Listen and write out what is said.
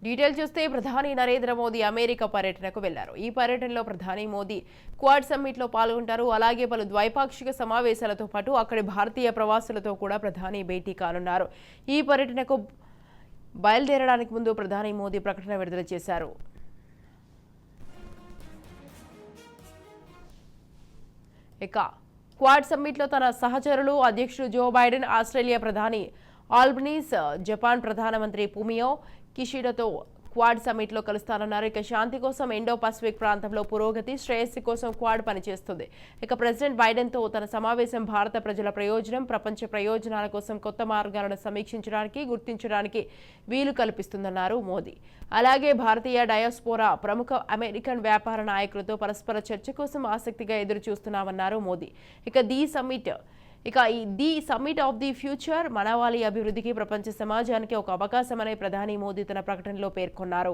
Detail చూస్తే ప్రధాని Narendra Modi America పర్యటనకు వెళ్లారు. ఈ పర్యటనలో ప్రధాని మోదీ క్వాడ్ సమ్మిట్ లో పాల్గొంటారు. అలాగే పలు ద్వైపాక్షిక సమావేశాలతో పాటు అక్కడి భారతీయ ప్రవాసులతో కూడా ప్రధాని భేటీ కానున్నారు. ఈ పర్యటనకు బయలుదేరడానికి ముందు ప్రధాని మోదీ ప్రకటన విడుదల చేశారు. ఇక క్వాడ్ సమ్మిట్ లో తన సహచరులు అధ్యక్షుడు జో బైడెన్, ఆస్ట్రేలియా ప్రధాని ఆల్బనీస్, జపాన్ ప్రధానమంత్రి ఫుమియో కిషిడాతో క్వాడ్ సమ్మిట్ లో కలుస్తారన్నారు. ఇక శాంతి కోసం ఇండో పసిఫిక్ ప్రాంతంలో పురోగతి, శ్రేయస్సు కోసం క్వాడ్ పనిచేస్తుంది. ఇక ప్రెసిడెంట్ బైడెన్ తో తన సమావేశం భారత ప్రజల ప్రయోజనం, ప్రపంచ ప్రయోజనాల కోసం కొత్త మార్గాలను సమీక్షించడానికి, గుర్తించడానికి వీలు కల్పిస్తుందన్నారు మోదీ. అలాగే భారతీయ డయాస్పోరా, ప్రముఖ అమెరికన్ వ్యాపార నాయకులతో పరస్పర చర్చ కోసం ఆసక్తిగా ఎదురు చూస్తున్నామన్నారు Modi. The summit of the future మానవాళి అభివృద్ధికి, ప్రపంచ సమాజానికి ఒక అవకాశమని ప్రధాని మోదీ తన ప్రకటనలో పేర్కొన్నారు.